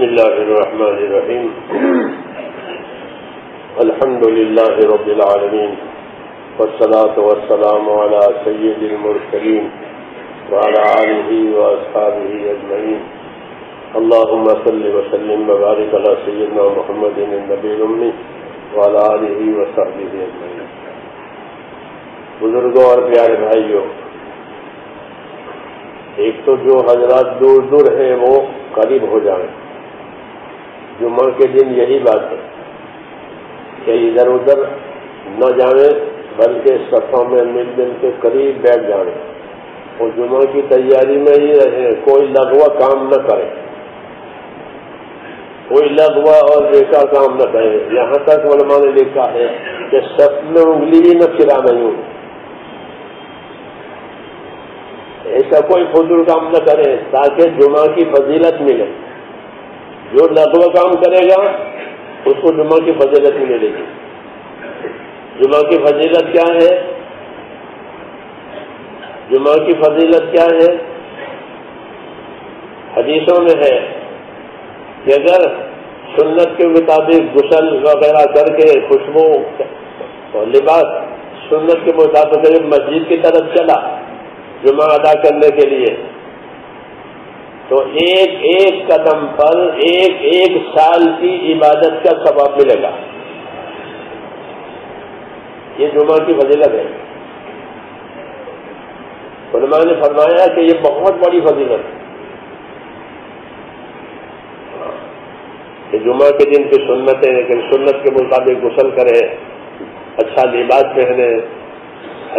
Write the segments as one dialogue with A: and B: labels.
A: بسم الله الرحمن الرحيم الحمد لله رب العالمين والصلاة والسلام على سيد المرسلين وعلى آله وأصحابه أجمعين اللهم صل وسلم وبارك على سيدنا محمد النبي الأمي وعلى آله وصحبه أجمعين. بزرگوں اور پیارے بھائیوں، ایک تو جو حضرات دور دور ہیں وہ قریب ہو جائیں. جمعہ کے دن یہی بات ہے کہ ادھر ادھر نہ جائیں بلکہ صفوں میں مل مل کے قریب بیٹھ جائیں اور جمعہ کی تیاری میں ہی رہیں. کوئی لغوا کام نہ کرے، کوئی لغوا اور بیکار کام نہ کرے. یہاں تک علماء نے لکھا ہے کہ صف میں انگلی ہی نہ پھرانا ہوں، ایسا کوئی فضول کام نہ کرے تاکہ جمعہ کی فضیلت ملے. جو لغو کام کرے گا اس کو جمعہ کی فضیلت ملے گی. جمعہ کی فضیلت کیا ہے؟ جمعہ کی فضیلت کیا ہے؟ حدیثوں میں ہے کہ اگر سنت کے مطابق غسل وغیرہ کر کے خوشبو اور لباس سنت کے مطابق مسجد کی طرف چلا جمعہ ادا کرنے کے لیے تو ایک ایک قدم پر ایک ایک سال کی عبادت کا ثواب ملے گا. یہ جمعہ کی فضیلت ہے. علماء نے فرمایا کہ یہ بہت بڑی فضیلت ہے کہ جمعہ کے دن کی سنت ہے، لیکن سنت کے مطابق غسل کرے، اچھا لباس پہنے.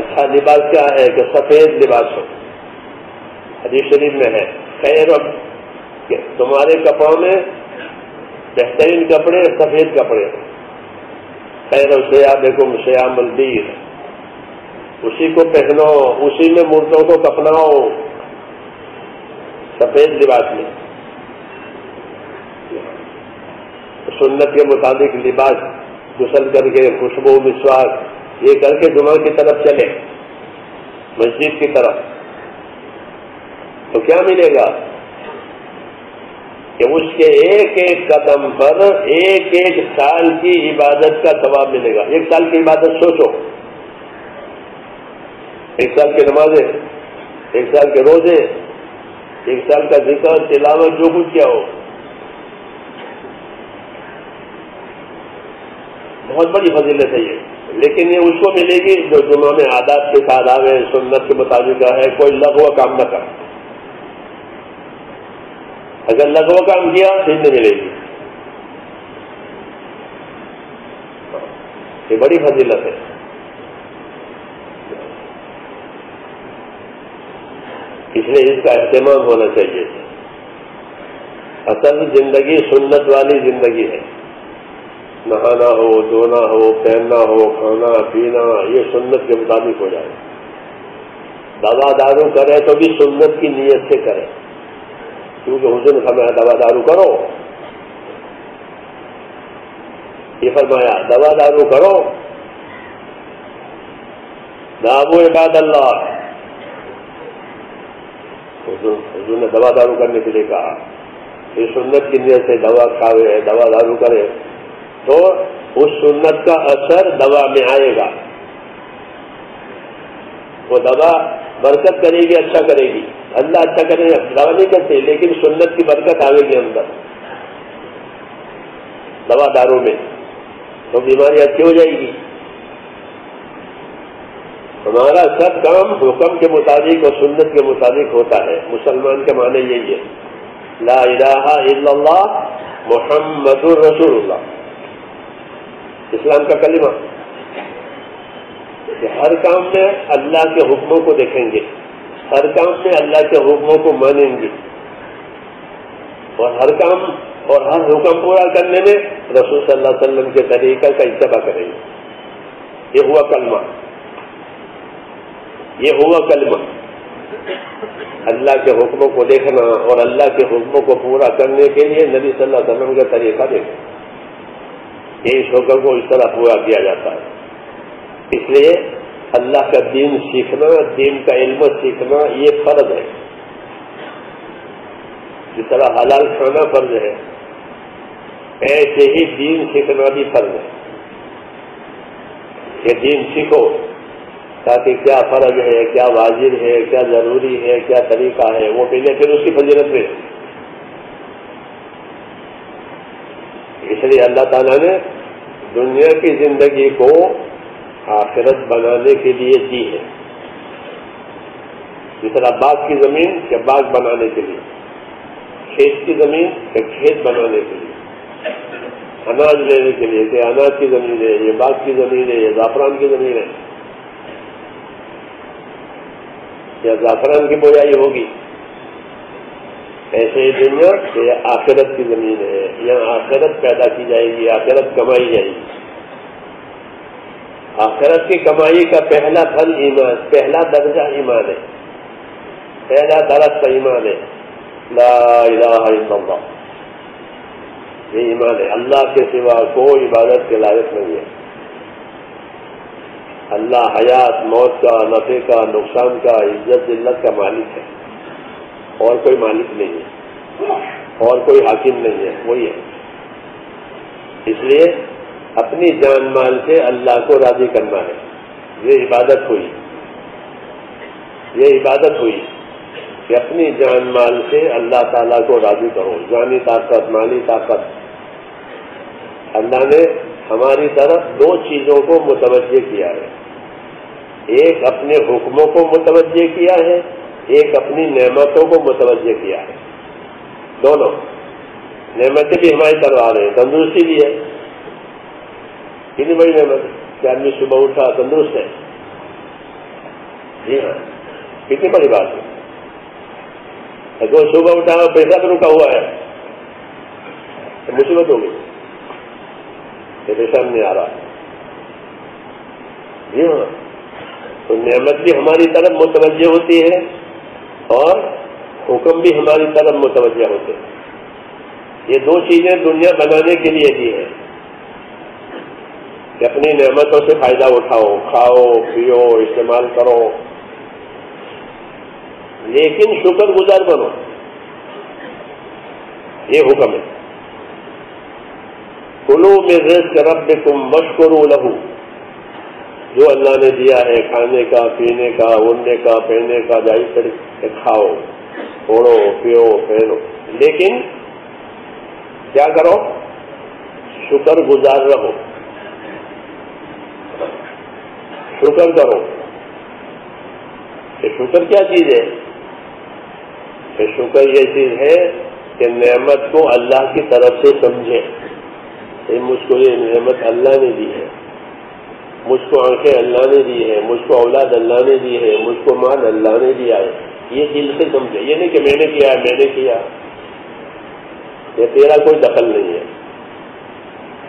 A: اچھا لباس کیا ہے کہ سفید لباس ہو. حدیث شریف میں ہے خیر کہ تمہارے کپڑوں میں بہترین کپڑے سفید کپڑے. خیر ثیابکم ثیاب البیر، اسی کو پہنو، اسی میں مردوں کو کفناؤ سفید لباس میں. سنت کے مطابق لباس غسل کر کے خوشبو مسواک یہ کر کے جمعہ کی طرف چلے، مسجد کی طرف، تو کیا ملے گا کہ اس کے ایک ایک قدم پر ایک ایک سال کی عبادت کا ثواب ملے گا. ایک سال کی عبادت سوچو، ایک سال کی نمازیں، ایک سال کے روزے، ایک سال کا ذکر تلاوت جو کچھ کیا ہو، بہت بڑی فضیلت ہے یہ. لیکن یہ اس کو ملے گی جو جمعہ میں عادات کے ساتھ آوے، سنت کے مطابق ہے، کوئی لغو کام نہ کرے. اگر لغو کام کیا پھر نہیں ملے گی. یہ بڑی فضیلت ہے. اس لیے اس کا اہتمام ہونا چاہیے. اصل زندگی سنت والی زندگی ہے. نہانا ہو، دھونا ہو، پہننا ہو، کھانا پینا یہ سنت کے مطابق ہو جائے. دوا دارو کرے تو بھی سنت کی نیت سے کرے، کیونکہ حضور نے فرمایا دوا دارو کرو. یہ فرمایا دوا دارو کرو. دعو عباد اللہ، حضور نے دوا دارو کرنے کے لیے کہا. یہ سنت کی نیت سے دوا کھاوے، دوا دارو کرے تو اس سنت کا اثر دوا میں آئے گا. وہ دوا برکت کرے گی، اچھا کرے گی. اللہ اچھا کرے گا، دوا نہیں کرتے لیکن سنت کی برکت آئے گی اندر دوا داروں میں، تو بیماری اچھی ہو جائے گی. ہمارا سب کام حکم کے مطابق اور سنت کے مطابق ہوتا ہے. مسلمان کے معنی یہی ہے لا الہ الا اللہ محمد رسول اللہ، اسلام کا کلمہ. کہ ہر کام میں اللہ کے حکموں کو دیکھیں گے، ہر کام میں اللہ کے حکموں کو مانیں گے، اور ہر کام اور ہر حکم پورا کرنے میں رسول صلی اللہ علیہ وسلم کے طریقہ کا اتباع کریں گے. یہ ہوا کلمہ، یہ ہوا کلمہ. اللہ کے حکموں کو دیکھنا اور اللہ کے حکموں کو پورا کرنے کے لیے نبی صلی اللہ علیہ وسلم کا طریقہ دیکھنا. اس حکم کو اس طرح پورا کیا جاتا ہے. اس لیے اللہ کا دین سیکھنا، دین کا علم سیکھنا یہ فرض ہے. جس طرح حلال کھانا فرض ہے، ایسے ہی دین سیکھنا بھی فرض ہے کہ دین سیکھو، تاکہ کیا فرض ہے، کیا واجب ہے، کیا ضروری ہے، کیا طریقہ ہے، وہ پہلے پھر اس کی فضیلت میں۔ اس لیے اللہ تعالیٰ نے دنیا کی زندگی کو آخرت بنانے کے لیے دی ہے، جس طرح باغ کی زمین کہ باغ بنانے کے لیے، کھیت کی زمین کہ کھیت بنانے کے لیے، اناج لینے کے لیے کہ اناج کی زمین ہے، یہ باغ کی زمین ہے، یہ زعفران کی زمین ہے، یا زعفران کی بویائی ہوگی۔ ایسے ہی دنیا کہ آخرت کی زمین ہے، یہاں آخرت پیدا کی جائے گی، آخرت کمائی جائے گی۔ آخرت کی کمائی کا پہلا پھل ایمان، پہلا درجہ ایمان ہے، پہلا درجہ ایمان ہے، لا الہ الا اللہ، یہ ایمان ہے۔ اللہ کے سوا کوئی عبادت کے لائق نہیں ہے۔ اللہ حیات، موت کا، نفع کا، نقصان کا، عزت ذلت کا مالک ہے، اور کوئی مالک نہیں ہے، اور کوئی حاکم نہیں ہے، وہی ہے۔ اس لیے اپنی جان مال سے اللہ کو راضی کرنا ہے، یہ عبادت ہوئی، یہ عبادت ہوئی کہ اپنی جان مال سے اللہ تعالیٰ کو راضی کرو، جانی طاقت، مالی طاقت۔ اللہ نے ہماری طرف دو چیزوں کو متوجہ کیا ہے، ایک اپنے حکموں کو متوجہ کیا ہے، ایک اپنی نعمتوں کو متوجہ کیا ہے۔ دونوں نعمتیں بھی ہماری طرف آ رہے ہیں، تندرستی بھی ہے، کتنی بڑی نعمت کہ آدمی صبح اٹھا تندرست ہے، جی ہاں، کتنی بڑی بات ہے۔ اگر صبح اٹھا پیسہ رکا ہوا ہے تو مصیبت ہوگی کہ پیسہ نہیں آ رہا، جی ہاں۔ تو نعمت بھی ہماری طرف متوجہ ہوتی ہے اور حکم بھی ہماری طرف متوجہ ہوتے ہیں۔ یہ دو چیزیں دنیا بنانے کے لیے دی ہیں کہ اپنی نعمتوں سے فائدہ اٹھاؤ، کھاؤ، پیو، استعمال کرو، لیکن شکر گزار بنو، یہ حکم ہے۔ کلوا من رزق ربکم واشکروا لہ، جو اللہ نے دیا ہے کھانے کا، پینے کا، اڑنے کا، پہننے کا، جائز طریقے کھاؤ، اوڑھو، پیو، پہنو، لیکن کیا کرو؟ شکر گزار رہو، شکر کرو۔ کہ شکر کیا چیز ہے؟ کہ شکر یہ چیز ہے کہ نعمت کو اللہ کی طرف سے سمجھے، مجھ کو یہ نعمت اللہ نے دی ہے، مجھ کو آنکھیں اللہ نے دی ہے، مجھ کو اولاد اللہ نے دی ہے، مجھ کو مال اللہ نے دیا ہے، یہ دل سے سمجھے۔ یہ نہیں کہ میں نے کیا، میں نے کیا، یہ تیرا کوئی دخل نہیں ہے،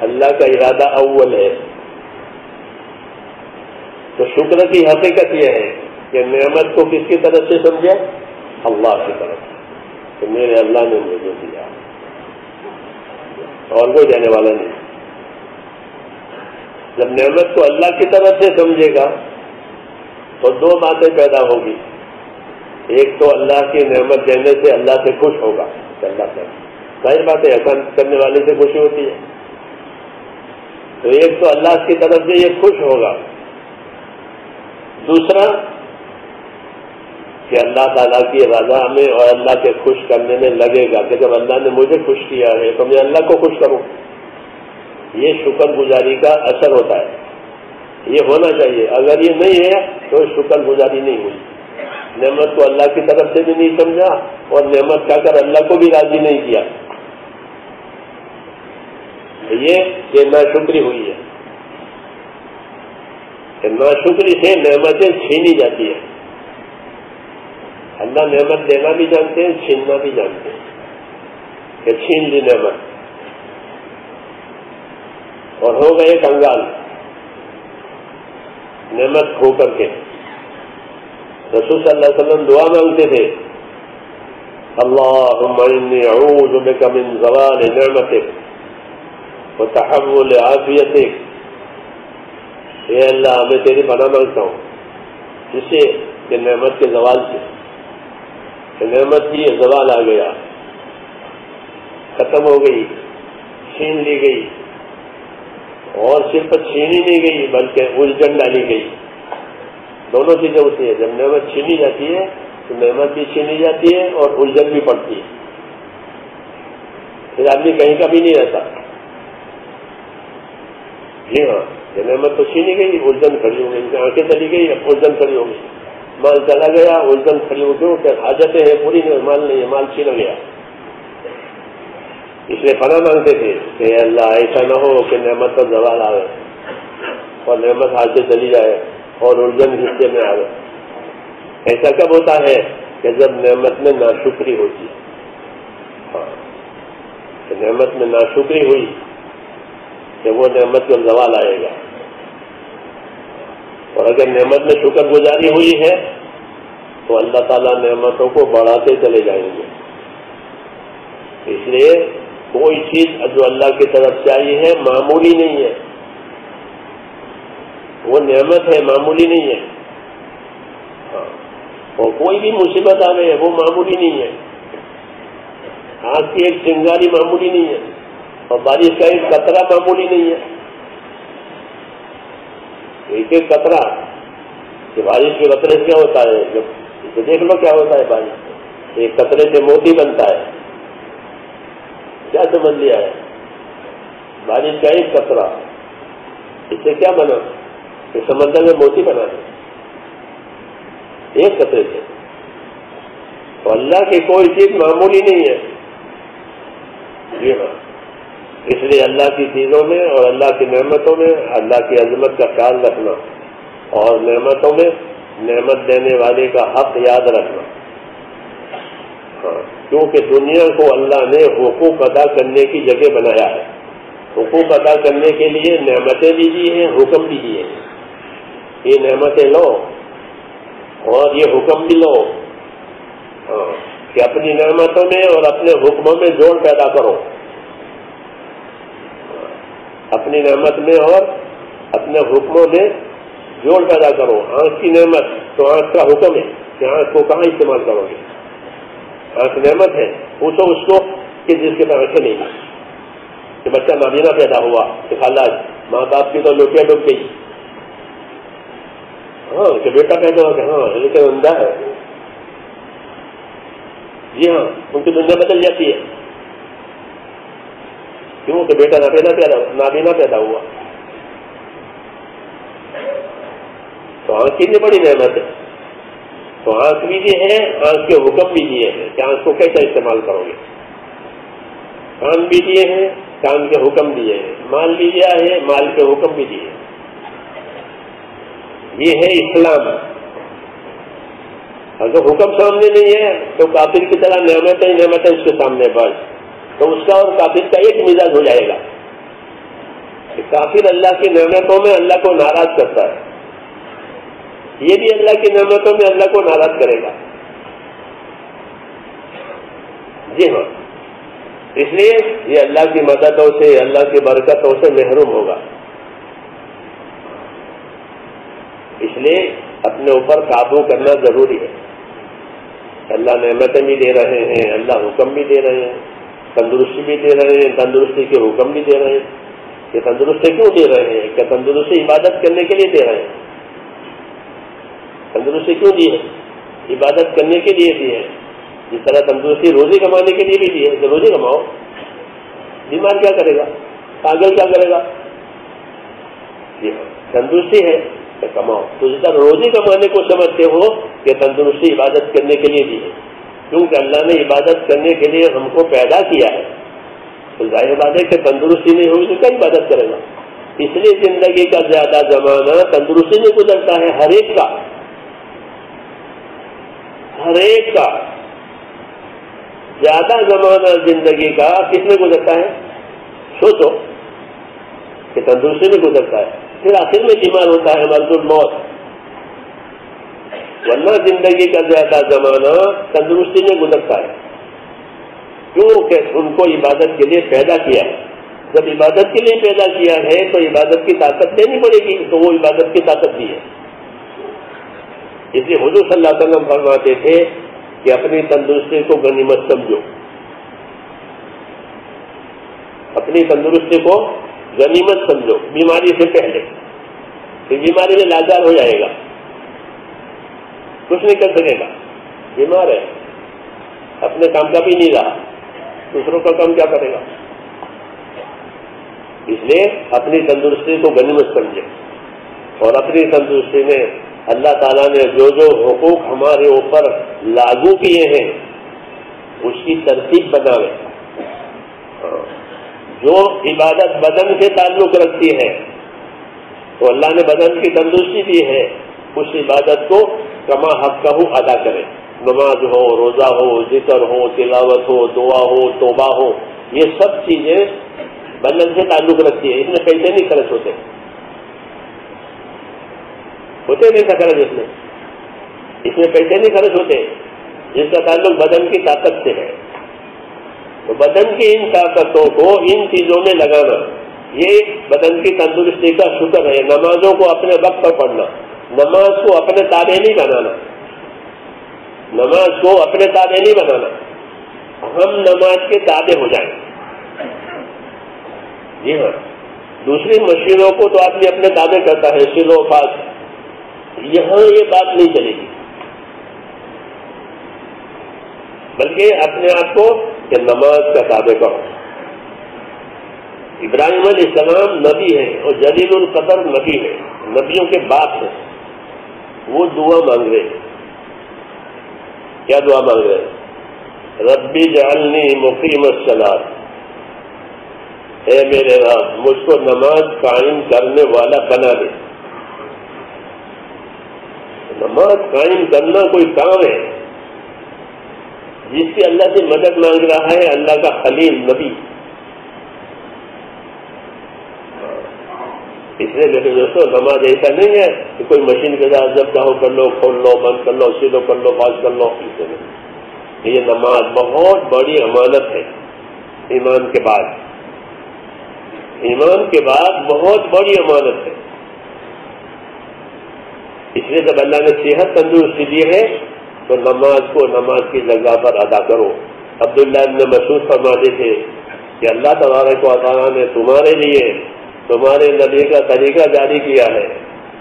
A: اللہ کا ارادہ اول ہے۔ تو شکر کی حقیقت یہ ہے کہ نعمت کو کس کی طرف سے سمجھے؟ اللہ کی طرف سے، کہ میرے اللہ نے مجھے دیا اور کوئی دینے والا نہیں۔ جب نعمت کو اللہ کی طرف سے سمجھے گا تو دو باتیں پیدا ہوگی، ایک تو اللہ کی نعمت دینے سے اللہ سے خوش ہوگا کہ اللہ سے، ظاہر بات ہے احسان کرنے والے سے خوشی ہوتی ہے، تو ایک تو اللہ کی طرف سے یہ خوش ہوگا، دوسرا کہ اللہ تعالیٰ کی رضا میں اور اللہ کے خوش کرنے میں لگے گا کہ جب اللہ نے مجھے خوش کیا ہے تو میں اللہ کو خوش کروں۔ یہ شکر گزاری کا اثر ہوتا ہے، یہ ہونا چاہیے۔ اگر یہ نہیں ہے تو شکر گزاری نہیں ہوئی، نعمت کو اللہ کی طرف سے بھی نہیں سمجھا اور نعمت کھا کر اللہ کو بھی راضی نہیں کیا، یہ ناشکری ہوئی ہے۔ کہ ناشکری سے نعمتیں چھینی جاتی ہیں۔ اللہ نعمت دینا بھی جانتے ہیں، چھیننا بھی جانتے ہیں، کہ چھین لی نعمت اور ہو گئے کنگال نعمت کھو کر کے۔ رسول صلی اللہ علیہ وسلم دعا مانگتے تھے، اللہم انی اعوذ بک من زوال نعمتک وتحول عافیتک، اے اللہ میں تیری پناہ مانگتا ہوں جس سے کہ نعمت کے زوال سے، کہ نعمت کی زوال آ گیا، ختم ہو گئی، چھین لی گئی، اور صرف چھینی نہیں گئی بلکہ الجھن ڈالی گئی. دونوں چیزیں ہوتی ہیں. جب نعمت چھینی جاتی ہے تو نعمت بھی چھینی جاتی ہے اور الجھن بھی پڑتی ہے. پھر آدمی کہیں کا بھی نہیں رہتا. جی ہاں، یہ نعمت تو چھینی گئی، الجھن کھڑی ہو گئی. آنکھیں چلی گئی، الجھن کھڑی ہو گئی. مال چلا گیا، الجھن کھڑی ہو گئی. کیا حاجتیں ہیں پوری نہیں، مال نہیں ہے، مال چھینا گیا. اس لیے پناہ مانگتے تھے کہ اللہ ایسا نہ ہو کہ نعمت پر زوال آئے اور نعمت ہاتھ سے چلی جائے اور الجھن حصے میں آئے. ایسا کب ہوتا ہے کہ جب نعمت میں ناشکری ہوتی ہے. ہاں، کہ نعمت میں ناشکری ہوئی کہ وہ نعمت پر زوال آئے گا. اور اگر نعمت میں شکر گزاری ہوئی ہے تو اللہ تعالیٰ نعمتوں کو بڑھاتے چلے جائیں گے. اس لیے کوئی چیز جو اللہ کی طرف سے آئی ہے معمولی نہیں ہے. وہ نعمت ہے، معمولی نہیں ہے. ہاں، اور کوئی بھی مصیبت آ گئی وہ معمولی نہیں ہے. آج کی ایک چنگاری معمولی نہیں ہے، اور بارش کا ایک قطرہ معمولی نہیں ہے. ایک ایک قطرہ، کہ بارش کے قطرے سے کیا ہوتا ہے، جب دیکھ لو کیا ہوتا ہے. بارش ایک قطرے سے موتی بنتا ہے. کیا سمجھ لیا ہے؟ بارش کا ایک قطرہ، اس سے کیا بنا؟ کہ سمندر میں موتی بنا ہے ایک قطرے سے. تو اللہ کی کوئی چیز معمولی نہیں ہے. جی ہاں، اس لیے اللہ کی چیزوں میں اور اللہ کی نعمتوں میں اللہ کی عظمت کا خیال رکھنا، اور نعمتوں میں نعمت دینے والے کا حق یاد رکھنا. ہاں، کیونکہ دنیا کو اللہ نے حقوق ادا کرنے کی جگہ بنایا ہے. حقوق ادا کرنے کے لیے نعمتیں بھی دی ہیں، حکم بھی دیے ہیں. یہ نعمتیں لو اور یہ حکم بھی لو. ہاں، کہ اپنی نعمتوں میں اور اپنے حکموں میں جوڑ پیدا کرو. اپنی نعمت میں اور اپنے حکموں میں جوڑ پیدا کرو. آنکھ کی نعمت تو آنکھ کا حکم ہے کہ آنکھ کو کہاں استعمال کرو گے. آنکھ نعمت ہے، پوچھو اس کو کہ جس کے پاس آنکھیں نہیں، کہ بچہ نابینا پیدا ہوا کہ خالہ ماں باپ کی تو لوٹیاں ڈوب گئی. ہاں، کہ بیٹا پیدا ہو کہ ہاں لیکن اندھا ہے. جی ہاں، ان کی دنیا بدل جاتی ہے. کیوں کہ بیٹا نابینا پیدا ہوا. تو آنکھ کتنی بڑی نعمت ہے. تو آنکھ بھی دی ہے، آنکھ کے حکم بھی دیے ہیں کہ آنکھ کو کیسے استعمال کرو گے. کان بھی دیے ہیں، کان کے حکم دیے ہیں. مال بھی دیا ہے، مال کے حکم بھی دیے. یہ ہے اسلام. اگر حکم سامنے نہیں ہے تو کافر کی طرح نعمتیں اس کے سامنے بس، تو اس کا اور کافر کا ایک مزاج ہو جائے گا کہ کافر اللہ کی نعمتوں میں اللہ کو ناراض کرتا ہے، یہ بھی اللہ کی نعمتوں میں اللہ کو ناراض کرے گا. جی ہاں، اس لیے یہ اللہ کی مددوں سے، اللہ کی برکتوں سے محروم ہوگا. اس لیے اپنے اوپر قابو کرنا ضروری ہے. اللہ نعمتیں بھی دے رہے ہیں، اللہ حکم بھی دے رہے ہیں، تندرستی بھی دے رہے ہیں، تندرستی کے حکم بھی دے رہے ہیں. یہ تندرستی کیوں دے رہے ہیں؟ کہ تندرستی عبادت کرنے کے لیے دے رہے ہیں. تندرستی کیوں دی ہے؟ عبادت کرنے کے لیے دی ہے. جس طرح تندرستی روزی کمانے کے لیے بھی دی ہے کہ روزی کماؤ. بیمار کیا کرے گا؟ پاگل کیا کرے گا؟ جی ہاں، تندرستی ہے کہ کماؤ. تو جس طرح روزی کمانے کو سمجھتے ہو کہ تندرستی عبادت کرنے کے لیے دی ہے، کیونکہ اللہ نے عبادت کرنے کے لیے ہم کو پیدا کیا ہے. تو ظاہر بات ہے کہ تندرستی نہیں ہوگی تو کیا عبادت کرے گا. اس لیے زندگی کا زیادہ زمانہ تندرستی میں گزرتا ہے. ہر ایک کا زیادہ زمانہ زندگی کا کس میں گزرتا ہے؟ سوچو کہ تندرستی میں گزرتا ہے، پھر آخر میں بیمار ہوتا ہے، مرض الموت. ورنہ زندگی کا زیادہ زمانہ تندرستی میں گزرتا ہے، کیونکہ ان کو عبادت کے لیے پیدا کیا ہے. جب عبادت کے لیے پیدا کیا ہے تو عبادت کی طاقت دینی پڑے گی، تو وہ عبادت کی طاقت دی ہے. اس لیے حضور صلی اللہ علیہ وسلم فرماتے تھے کہ اپنی تندرستی کو غنیمت سمجھو. اپنی تندرستی کو غنیمت سمجھو بیماری سے پہلے، کہ بیماری میں لاچار ہو جائے گا، کچھ نہیں کر سکے گا، بیمار ہے، اپنے کام کا بھی نہیں رہا، دوسروں کا کام کیا کرے گا؟ اس لیے اپنی تندرستی کو غنیمت سمجھے، اور اپنی تندرستی میں اللہ تعالیٰ نے جو جو حقوق ہمارے اوپر لاگو کیے ہیں اس کی ترتیب بناوے۔ جو عبادت بدن سے تعلق رکھتی ہے تو اللہ نے بدن کی تندرستی دی ہے، اس عبادت کو کما حق کا ادا کرے، نماز ہو، روزہ ہو، ذکر ہو، تلاوت ہو، دعا ہو، توبہ ہو، یہ سب چیزیں بدن سے تعلق رکھتی ہے، اس میں پیسے نہیں خرچ ہوتے نہیں خرچ، اس میں پیسے نہیں خرچ ہوتے، جس کا تعلق بدن کی طاقت سے ہے۔ تو بدن کی ان طاقتوں کو ان چیزوں میں لگانا، یہ بدن کی تندرستی کا شکر ہے۔ نمازوں کو اپنے وقت پر پڑھنا، نماز کو اپنے تابع نہیں بنانا، نماز کو اپنے تابع نہیں بنانا، ہم نماز کے تابع ہو جائیں۔ جی ہاں، دوسری مشینوں کو تو آدمی اپنے تابع کرتا ہے، سلو فاس، یہاں یہ بات نہیں چلے گی، بلکہ اپنے آپ کو کہ نماز کا تابع کرو۔ ابراہیم علیہ السلام نبی ہے اور جلیل القدر نبی ہے، نبیوں کے باپ ہیں، وہ دعا مانگ رہے، کیا دعا مانگ رہے؟ ربی جعلنی مقیم الصلاۃ، اے میرے رب مجھ کو نماز قائم کرنے والا بنا دے۔ نماز قائم کرنا کوئی کام ہے جس کی اللہ سے مدد مانگ رہا ہے اللہ کا خلیل نبی۔ اس لیے میرے دوستوں، نماز ایسا نہیں ہے کہ کوئی مشین کے ساتھ جب چاہو کر لو، کھول لو، بند کر لو، سیدھو کر لو، پاس کر لو، یہ نماز بہت بڑی امانت ہے، ایمان کے بعد، ایمان کے بعد بہت بڑی امانت ہے۔ اس لیے جب اللہ نے صحت تندرستی دی ہے تو نماز کو نماز کی جگہ پر ادا کرو۔ عبداللہ بن مسعود فرماتے تھے کہ اللہ تبارک و تعالیٰ نے تمہارے لیے تمہارے نبی کا طریقہ جاری کیا ہے،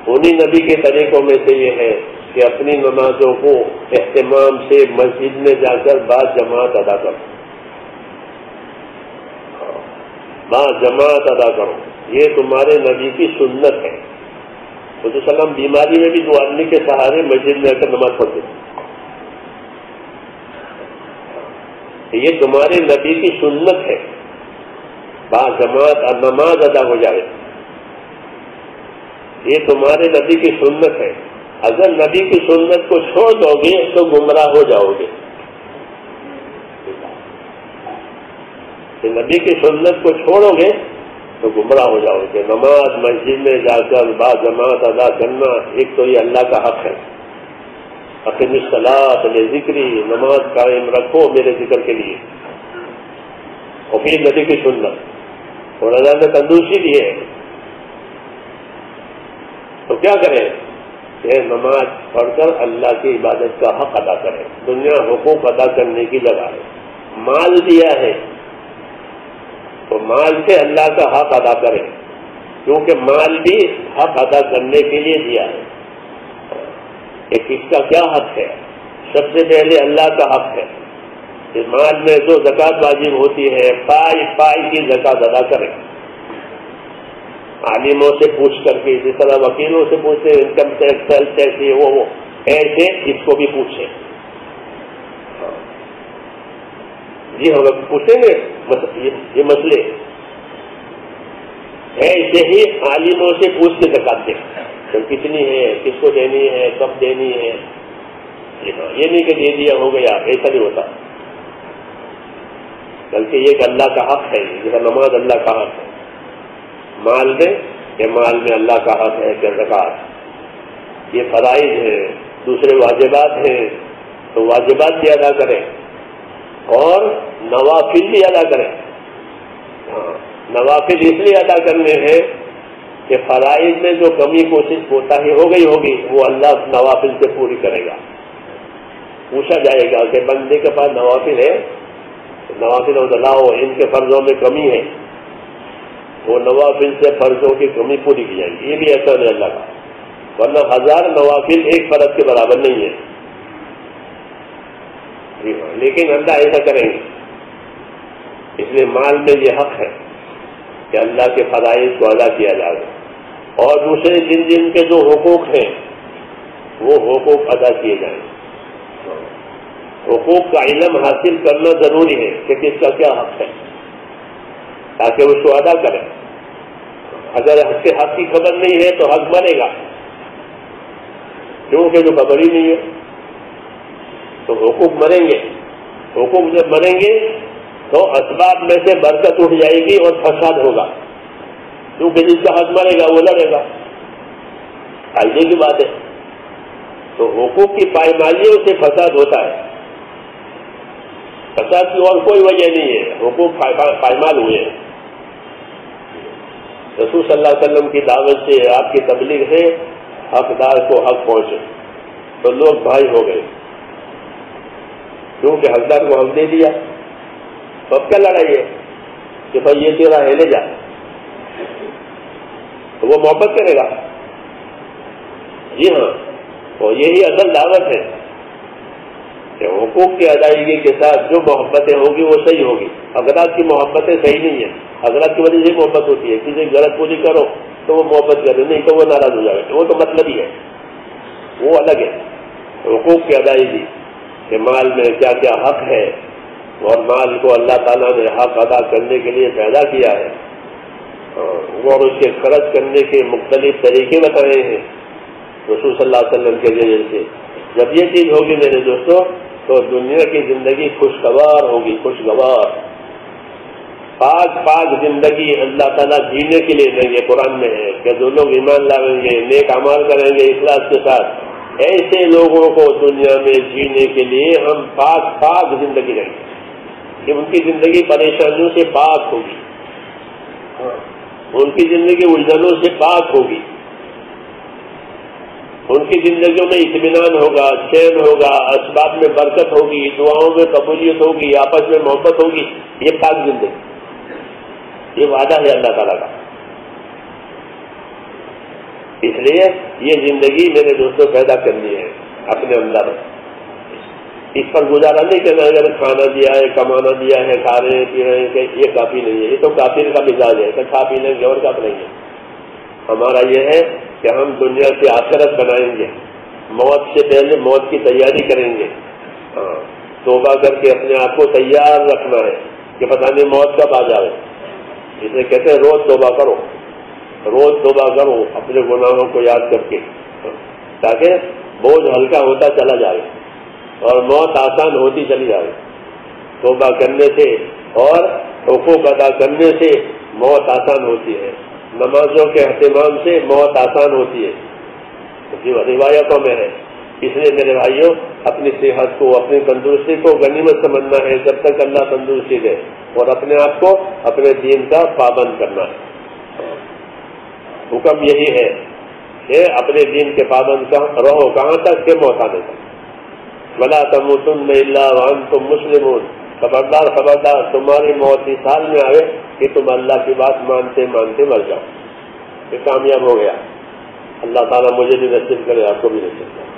A: انہی نبی کے طریقوں میں سے یہ ہے کہ اپنی نمازوں کو اہتمام سے مسجد میں جا کر بعد جماعت ادا کرو، بعد جماعت ادا کرو، یہ تمہارے نبی کی سنت ہے۔ حضور صلی اللہ علیہ وسلم بیماری میں بھی دو آدمی کے سہارے مسجد میں آ کر نماز پڑھتے تھے، یہ تمہارے نبی کی سنت ہے، باجماعت نماز ادا ہو جائے، یہ تمہارے نبی کی سنت ہے۔ اگر نبی کی سنت کو چھوڑ دو گے تو گمراہ ہو جاؤ گے۔ نبی کی سنت کو چھوڑو گے تو گمراہ ہو جاؤ گے۔ نماز مسجد میں جا کر باجماعت ادا کرنا ایک تو یہ اللہ کا حق ہے، اقیم الصلاۃ لذکری، نماز قائم رکھو میرے ذکر کے لیے، اور پھر نبی کی سنت، اور اللہ نے تندرستی دی ہے تو کیا کریں کہ نماز پڑھ کر اللہ کی عبادت کا حق ادا کریں۔ دنیا حقوق ادا کرنے کی جگہ ہے، مال دیا ہے تو مال سے اللہ کا حق ادا کریں، کیونکہ مال بھی حق ادا کرنے کے لیے دیا ہے۔ ایک اس کا کیا حق ہے؟ سب سے پہلے اللہ کا حق ہے کہ مال میں جو زکوٰۃ واجب ہوتی ہے پائی پائی کی زکوٰۃ ادا کریں، عالموں سے پوچھ کر کے، جس طرح وکیلوں سے پوچھتے ہیں انکم ٹیکس سیلس ٹیکس یہ وہ ایسے اس کو بھی پوچھیں۔ جی ہم پوچھیں گے یہ مسئلے ایسے ہی عالموں سے پوچھ کے زکوٰۃ دیں، کتنی ہے، کس کو دینی ہے، کب دینی ہے۔ یہ نہیں کہ دے دیا ہو گیا، ایسا نہیں ہوتا، بلکہ یہ کہ اللہ کا حق ہے، جیسا نماز اللہ کا حق ہے، مال میں کہ مال میں اللہ کا حق ہے کہ زکوٰۃ، یہ فرائض ہیں، دوسرے واجبات ہیں تو واجبات بھی ادا کریں اور نوافل بھی ادا کریں۔ نوافل اس لیے ادا کرنے ہیں کہ فرائض میں جو کمی کوشش کوتاہی ہو گئی ہوگی وہ اللہ نوافل سے پوری کرے گا۔ پوچھا جائے گا کہ بندے کے پاس نوافل ہے، نوافل لاؤ، ان کے فرضوں میں کمی ہے وہ نوافل سے فرضوں کی کمی پوری کی جائے گی. یہ بھی احسان ہے اللہ کا، ورنہ 1000 نوافل ایک فرض کے برابر نہیں ہے. لیکن اللہ ایسا کریں گے. اس لیے مال میں یہ حق ہے کہ اللہ کے فرائض کو ادا کیا جائے، اور دوسرے جن جن کے جو حقوق ہیں وہ حقوق ادا کیے جائیں. حقوق کا علم حاصل کرنا ضروری ہے کہ کس کا کیا حق ہے، تاکہ اس کو ادا کریں. اگر حق کی خبر نہیں ہے تو حق مرے گا، کیونکہ جو خبر ہی نہیں ہے تو حقوق مریں گے. حقوق جب مریں گے تو اسباب میں سے برکت اٹھ جائے گی اور فساد ہوگا، کیونکہ جس کا حق مرے گا وہ لڑے گا. فائدے کی بات ہے. تو حقوق کی پائمالیوں سے فساد ہوتا ہے. فساد کی اور کوئی وجہ نہیں ہے، حقوق پائمال ہوئے ہیں. رسول صلی اللہ علیہ وسلم کی دعوت سے، آپ کی تبلیغ سے حقدار کو حق پہنچے تو لوگ بھائی ہو گئے، کیونکہ حقدار کو حق دے دیا. تو اب کیا لڑائی ہے کہ بھائی یہ تیرا ہے لے جا، تو وہ محبت کرے گا. جی ہاں، اور یہی اصل دعوت ہے کہ حقوق کی ادائیگی کے ساتھ جو محبتیں ہوگی وہ صحیح ہوگی. حضرات کی محبتیں صحیح نہیں ہیں. حضرات کی وجہ سے محبت ہوتی ہے، کسی کی غلط پوری کرو تو وہ محبت کرے، نہیں تو وہ ناراض ہو جائے گا. وہ تو مطلب ہی ہے، وہ الگ ہے. حقوق کی ادائیگی کہ مال میں کیا کیا حق ہے، اور مال کو اللہ تعالیٰ نے حق ادا کرنے کے لیے پیدا کیا ہے، اور اس کے خرچ کرنے کے مختلف طریقے بتائے ہیں رسول صلی اللہ علیہ وسلم کے ذریعے سے. جب یہ چیز ہوگی میرے دوستوں تو دنیا کی زندگی خوشگوار ہوگی. خوشگوار پاک پاک زندگی اللہ تعالیٰ جینے کے لیے دیں گے. قرآن میں ہے کہ جو لوگ ایمان لائیں گے، نیک اعمال کریں گے اخلاص کے ساتھ، ایسے لوگوں کو دنیا میں جینے کے لیے ہم پاک پاک زندگی دیں گے کہ ان کی زندگی پریشانیوں سے پاک ہوگی، ان کی زندگی الجھنوں سے پاک ہوگی، ان کی زندگیوں میں اطمینان ہوگا، چین ہوگا، اسباب میں برکت ہوگی، دعاؤں میں قبولیت ہوگی، آپس میں محبت ہوگی. یہ پاک زندگی، یہ وعدہ ہے اللہ تعالیٰ کا. اس لیے یہ زندگی میرے دوستوں پیدا کرنی ہے اپنے اندر. اس پر گزارا نہیں کرنا ہے. اگر کھانا دیا ہے، کمانا دیا ہے، کھا رہے ہیں پی رہے ہیں، کہ یہ کافی نہیں ہے. یہ تو کافر کا مزاج ہے کہ کھا پی لیں گے اور کافی نہیں ہے. ہمارا یہ ہے کہ ہم دنیا سے آخرت بنائیں گے، موت سے پہلے موت کی تیاری کریں گے. توبہ کر کے اپنے آپ کو تیار رکھنا ہے کہ پتہ نہیں موت کب آ جائے. اسے کہتے ہیں روز توبہ کرو، روز توبہ کرو اپنے گناہوں کو یاد کر کے، تاکہ بوجھ ہلکا ہوتا چلا جائے اور موت آسان ہوتی چلی جائے. توبہ کرنے سے اور حقوق ادا کرنے سے موت آسان ہوتی ہے. نمازوں کے اہتمام سے موت آسان ہوتی ہے، روایتوں میں ہے. اس لیے میرے بھائیوں، اپنی صحت کو، اپنی تندرستی کو غنیمت سمجھنا ہے جب تک اللہ تندرستی دے، اور اپنے آپ کو اپنے دین کا پابند کرنا ہے. حکم یہی ہے کہ اپنے دین کے پابند رہو. کہاں تک؟ کہ موت آنے تک. وَلَا تَمُوتُنَّ إِلَّا وَأَنْتُمْ مُسْلِمُونَ. خبردار خبردار، تمہاری موت اس حال میں آئے کہ تم اللہ کی بات مانتے مانتے مر جاؤ. یہ کامیاب ہو گیا. اللہ تعالیٰ مجھے بھی نصیب کرے، آپ کو بھی نصیب کرے.